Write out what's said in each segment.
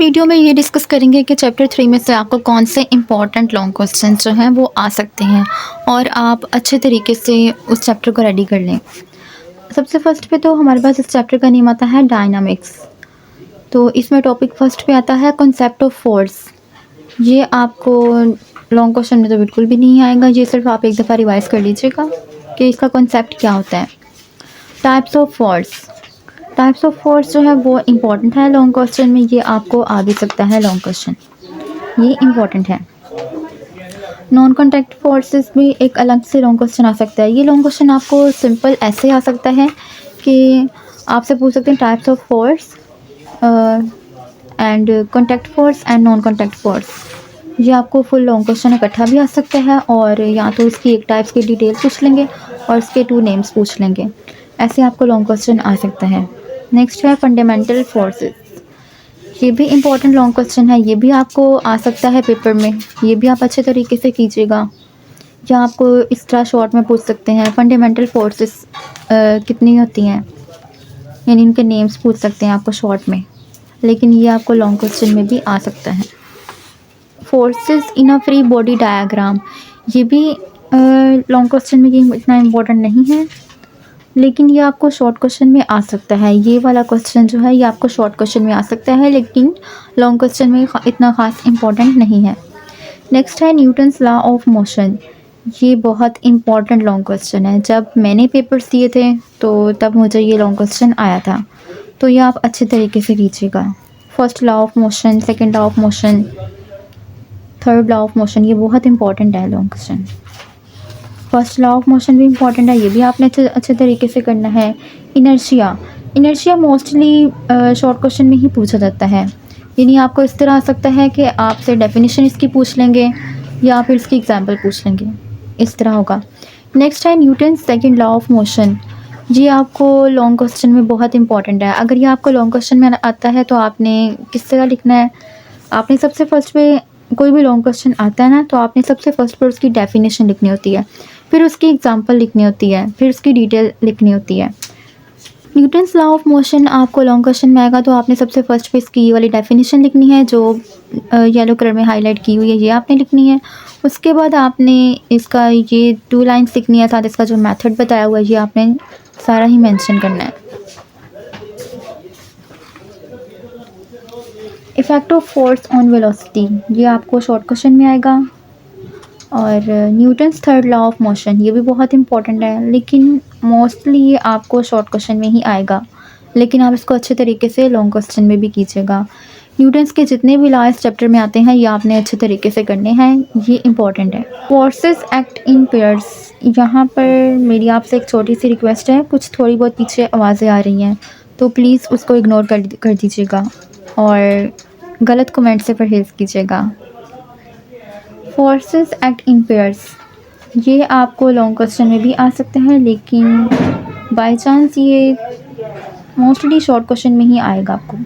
Video में ये discuss करेंगे कि चैप्टर 3 में से आपको कौन से इम्पॉर्टेंट लॉन्ग क्वेश्चन जो हैं वो आ सकते हैं और आप अच्छे तरीके से उस चैप्टर को रेडी कर लें। सबसे फर्स्ट पे तो हमारे पास इस चैप्टर का नेम आता है डायनामिक्स। तो इसमें टॉपिक फर्स्ट पे आता है कॉन्सेप्ट ऑफ फोर्स। ये आपको लॉन्ग क्वेश्चन में तो बिल्कुल भी नहीं आएगा, ये सिर्फ आप एक दफ़ा रिवाइज कर लीजिएगा कि इसका कॉन्सेप्ट क्या होता है। टाइप्स ऑफ फोर्स जो है वो इम्पॉर्टेंट है लॉन्ग क्वेश्चन में, ये आपको आ भी सकता है लॉन्ग क्वेश्चन, ये इम्पॉर्टेंट है। नॉन कॉन्टैक्ट फोर्सेस भी एक अलग से लॉन्ग क्वेश्चन आ सकता है। ये लॉन्ग क्वेश्चन आपको सिंपल ऐसे आ सकता है कि आपसे पूछ सकते हैं types of force and contact force and non contact force. ये आपको फुल लॉन्ग क्वेश्चन इकट्ठा भी आ सकता है, और या तो इसकी एक टाइप्स की डिटेल पूछ लेंगे और इसके 2 नेम्स पूछ लेंगे, ऐसे आपको लॉन्ग क्वेश्चन आ सकता है। नेक्स्ट है फंडामेंटल फोर्सेस। ये भी इम्पॉर्टेंट लॉन्ग क्वेश्चन है, ये भी आपको आ सकता है पेपर में, ये भी आप अच्छे तरीके से कीजिएगा। या आपको इस तरह शॉर्ट में पूछ सकते हैं फंडामेंटल फोर्सेस कितनी होती हैं, यानी इनके नेम्स पूछ सकते हैं आपको शॉर्ट में, लेकिन ये आपको लॉन्ग क्वेश्चन में भी आ सकता है। Forces in a free body diagram, ये भी लॉन्ग क्वेश्चन में ये इतना इम्पोर्टेंट नहीं है, लेकिन ये आपको शॉर्ट क्वेश्चन में आ सकता है। ये वाला क्वेश्चन जो है ये आपको शॉर्ट क्वेश्चन में आ सकता है, लेकिन लॉन्ग क्वेश्चन में इतना ख़ास इम्पोर्टेंट नहीं है। नेक्स्ट है न्यूटन्स लॉ ऑफ मोशन। ये बहुत इम्पॉर्टेंट लॉन्ग क्वेश्चन है, जब मैंने पेपर्स दिए थे तो तब मुझे ये लॉन्ग क्वेश्चन आया था, तो ये आप अच्छे तरीके से कीजिएगा। First law of motion, second law of motion, third law of motion, ये बहुत इंपॉर्टेंट है long question. First law of motion भी इंपॉर्टेंट है, ये भी आपने अच्छे तरीके से करना है। इनर्शिया मोस्टली शॉर्ट क्वेश्चन में ही पूछा जाता है, यानी आपको इस तरह आ सकता है कि आपसे डेफिनेशन इसकी पूछ लेंगे या फिर इसकी एग्जांपल पूछ लेंगे, इस तरह होगा। नेक्स्ट है Newton second law of motion. ये आपको लॉन्ग क्वेश्चन में बहुत इंपॉर्टेंट है। अगर ये आपको लॉन्ग क्वेश्चन में आता है तो आपने किस तरह लिखना है, आपने सबसे फर्स्ट पे कोई भी लॉन्ग क्वेश्चन आता है ना, तो आपने सबसे फर्स्ट पर उसकी डेफिनेशन लिखनी होती है, फिर उसकी एग्जांपल लिखनी होती है, फिर उसकी डिटेल लिखनी होती है। न्यूटन्स लॉ ऑफ मोशन आपको लॉन्ग क्वेश्चन में आएगा तो आपने सबसे फर्स्ट पे इसकी ये वाली डेफिनेशन लिखनी है जो येलो कलर में हाईलाइट की हुई है, ये आपने लिखनी है। उसके बाद आपने इसका ये 2 लाइन्स लिखनी है, साथ इसका जो मेथड बताया हुआ है ये आपने सारा ही मेंशन करना है। Effect of force on velocity, ये आपको शॉर्ट क्वेश्चन में आएगा। और Newton's third law of motion, ये भी बहुत इंपॉर्टेंट है, लेकिन मोस्टली ये आपको शॉर्ट क्वेश्चन में ही आएगा, लेकिन आप इसको अच्छे तरीके से लॉन्ग क्वेश्चन में भी कीजिएगा। न्यूटन्स के जितने भी लॉ इस चैप्टर में आते हैं ये आपने अच्छे तरीके से करने हैं, ये इंपॉर्टेंट है। फोर्सेस एक्ट इन पेयर्स, यहाँ पर मेरी आपसे एक छोटी सी रिक्वेस्ट है, कुछ थोड़ी बहुत पीछे आवाज़ें आ रही हैं तो प्लीज़ उसको इग्नोर कर दीजिएगा और गलत कमेंट से परहेज़ कीजिएगा। फोर्सेस एक्ट इन पेयर्स, ये आपको लॉन्ग क्वेश्चन में भी आ सकते हैं, लेकिन बाय चांस ये मोस्टली शॉर्ट क्वेश्चन में ही आएगा आपको।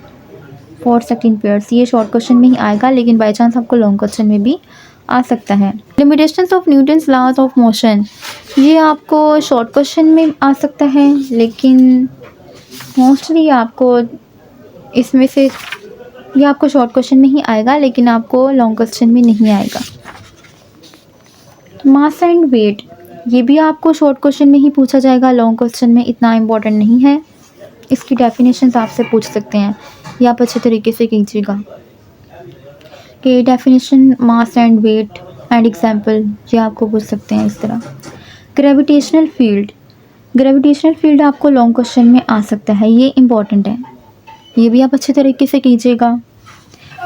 फोर्स एक्ट इन पेयर्स ये शॉर्ट क्वेश्चन में ही आएगा, लेकिन बाय चांस आपको लॉन्ग क्वेश्चन में भी आ सकता है। Limitations of Newton's laws of motion, ये आपको शॉर्ट क्वेश्चन में आ सकता है, लेकिन मोस्टली आपको इसमें से ये आपको शॉर्ट क्वेश्चन में ही आएगा, लेकिन आपको लॉन्ग क्वेश्चन में नहीं आएगा। मास एंड वेट, ये भी आपको शॉर्ट क्वेश्चन में ही पूछा जाएगा, लॉन्ग क्वेश्चन में इतना इम्पोर्टेंट नहीं है। इसकी डेफिनेशंस आपसे पूछ सकते हैं, ये आप अच्छे तरीके से कीजिएगा कि definition mass and weight and example, ये आपको पूछ सकते हैं इस तरह। ग्रेविटेशनल फील्ड आपको लॉन्ग क्वेश्चन में आ सकता है, ये इम्पॉर्टेंट है, ये भी आप अच्छे तरीके से कीजिएगा।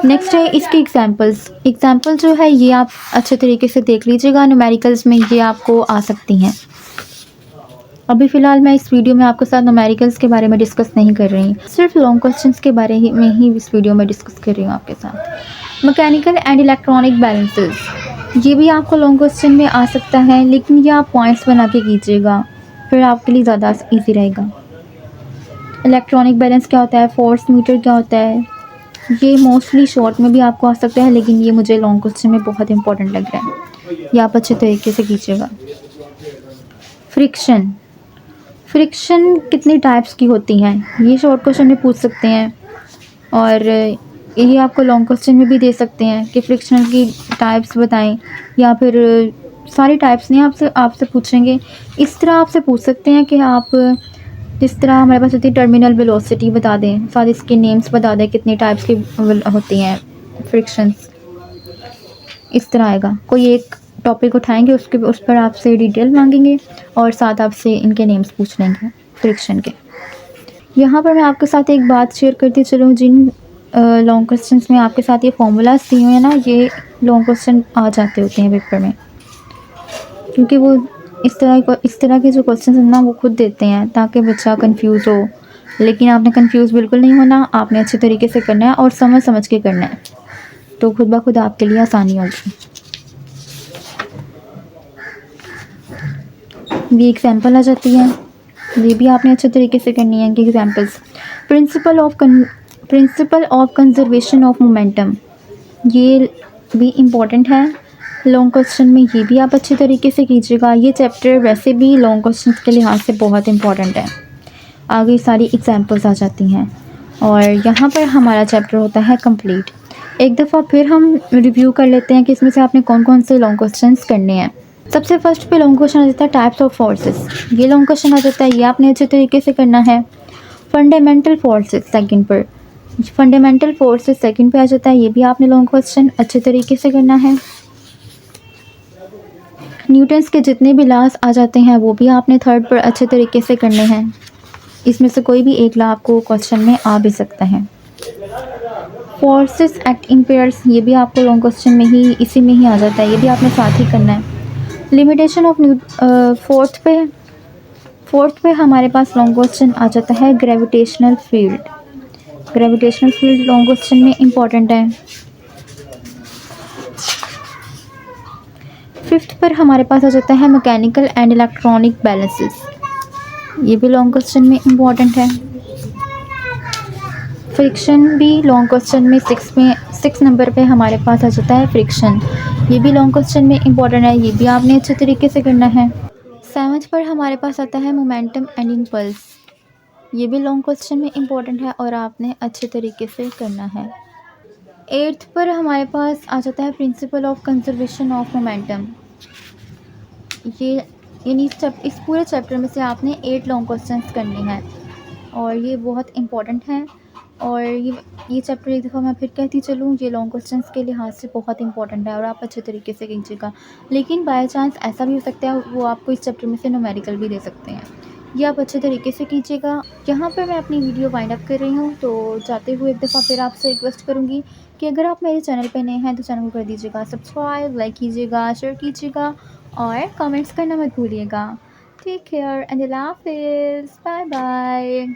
नेक्स्ट है इसकी एग्जांपल जो है ये आप अच्छे तरीके से देख लीजिएगा, न्यूमेरिकल्स में ये आपको आ सकती हैं। अभी फ़िलहाल मैं इस वीडियो में आपके साथ न्यूमेरिकल्स के बारे में डिस्कस नहीं कर रही, सिर्फ लॉन्ग क्वेश्चंस के बारे में ही इस वीडियो में डिस्कस कर रही हूँ आपके साथ। मैकेनिकल एंड इलेक्ट्रॉनिक बैलेंसेस, ये भी आपको लॉन्ग क्वेश्चन में आ सकता है, लेकिन ये आप पॉइंट्स बना के कीजिएगा, फिर आपके लिए ज़्यादा ईजी रहेगा। इलेक्ट्रॉनिक बैलेंस क्या होता है, फोर्स मीटर क्या होता है, ये मोस्टली शॉर्ट में भी आपको आ सकता है, लेकिन ये मुझे लॉन्ग क्वेश्चन में बहुत इंपॉर्टेंट लग रहा है, ये आप अच्छे तरीके से कीजिएगा। फ्रिक्शन कितनी टाइप्स की होती हैं, ये शॉर्ट क्वेश्चन में पूछ सकते हैं। और ये आपको लॉन्ग क्वेश्चन में भी दे सकते हैं कि फ्रिक्शनल की टाइप्स बताएं, या फिर सारी टाइप्स नहीं, आपसे आपसे पूछेंगे। इस तरह आपसे पूछ सकते हैं कि आप जिस तरह हमारे पास होती है टर्मिनल वेलोसिटी बता दें, साथ इसके नेम्स बता दें कितनी टाइप्स की होती हैं फ्रिक्शंस। इस तरह आएगा, कोई एक टॉपिक उठाएंगे, उसके उस पर आपसे डिटेल मांगेंगे और साथ आपसे इनके नेम्स पूछ लेंगे फ्रिक्शन के। यहाँ पर मैं आपके साथ एक बात शेयर करती चलूँ, जिन लॉन्ग क्वेश्चंस में आपके साथ ये फॉर्मूलाज दिए हुए हैं ना, ये लॉन्ग क्वेश्चन आ जाते होते हैं पेपर में, क्योंकि वो इस तरह के जो क्वेश्चन हैं ना वो खुद देते हैं ताकि बच्चा कंफ्यूज हो। लेकिन आपने कंफ्यूज बिल्कुल नहीं होना, आपने अच्छे तरीके से करना है और समझ समझ के करना है, तो खुद ब खुद आपके लिए आसानी होगी। ये एग्जाम्पल आ जाती है, ये भी आपने अच्छे तरीके से करनी है कि examples. Principle of conservation of momentum, ये भी इम्पॉर्टेंट है लॉन्ग क्वेश्चन में, ये भी आप अच्छे तरीके से कीजिएगा। ये चैप्टर वैसे भी लॉन्ग क्वेश्चन के लिहाज से बहुत इम्पॉर्टेंट है। आगे सारी एग्जाम्पल्स आ जाती हैं और यहाँ पर हमारा चैप्टर होता है कंप्लीट। एक दफ़ा फिर हम रिव्यू कर लेते हैं कि इसमें से आपने कौन कौन से लॉन्ग क्वेश्चंस करने हैं। सबसे फर्स्ट पे लॉन्ग क्वेश्चन आ जाता है टाइप्स ऑफ फोर्सेस, ये लॉन्ग क्वेश्चन आ जाता है, ये आपने अच्छे तरीके से करना है। फंडामेंटल फोर्सेस सेकंड पर, फंडामेंटल फोर्सेस सेकंड पे आ जाता है, ये भी आपने लॉन्ग क्वेश्चन अच्छे तरीके से करना है। न्यूटन्स के जितने भी लॉज आ जाते हैं वो भी आपने थर्ड पर अच्छे तरीके से करने हैं। इसमें से कोई भी एक लॉ आपको क्वेश्चन में आ भी सकता है। फोर्सेस एक्ट इन पेयर्स, ये भी आपको लॉन्ग क्वेश्चन में ही इसी में ही आ जाता है, ये भी आपने साथ ही करना है। लिमिटेशन ऑफ फोर्थ पे हमारे पास लॉन्ग क्वेश्चन आ जाता है gravitational field. Gravitational field long question में इम्पॉर्टेंट है। फिफ्थ पर हमारे पास आ जाता है मैकेनिकल एंड इलेक्ट्रॉनिक बैलेंसेस, ये भी लॉन्ग क्वेश्चन में इम्पॉर्टेंट है। फ्रिक्शन भी लॉन्ग क्वेश्चन में 6 नंबर पे हमारे पास आ जाता है फ्रिक्शन, ये भी लॉन्ग क्वेश्चन में इम्पॉर्टेंट है, ये भी आपने अच्छे तरीके से करना है। 7th पर हमारे पास आता है मोमेंटम एंड इम्पल्स, ये भी लॉन्ग क्वेश्चन में इम्पॉर्टेंट है और आपने अच्छे तरीके से करना है। 8th पर हमारे पास आ जाता है principle of conservation of momentum, ये यानी इस पूरे चैप्टर में से आपने 8 लॉन्ग क्वेश्चंस करने हैं और ये बहुत इम्पॉर्टेंट हैं। और ये चैप्टर एक दफ़ा मैं फिर कहती चलूँ, ये लॉन्ग क्वेश्चंस के लिहाज से बहुत इंपॉर्टेंट है और आप अच्छे तरीके से कीजिएगा। लेकिन बाय चांस ऐसा भी हो सकता है वो आपको इस चैप्टर में से न्यूमेरिकल भी दे सकते हैं, ये आप अच्छे तरीके से कीजिएगा। यहाँ पर मैं अपनी वीडियो वाइंड अप कर रही हूँ, तो जाते हुए एक दफ़ा फिर आपसे रिक्वेस्ट करूँगी कि अगर आप मेरे चैनल पर नए हैं तो चैनल को कर दीजिएगा सब्सक्राइब, लाइक कीजिएगा, शेयर कीजिएगा और कमेंट्स करना मत भूलिएगा। टेक केयर एंड अल्लाह हाफिज़, बाय बाय।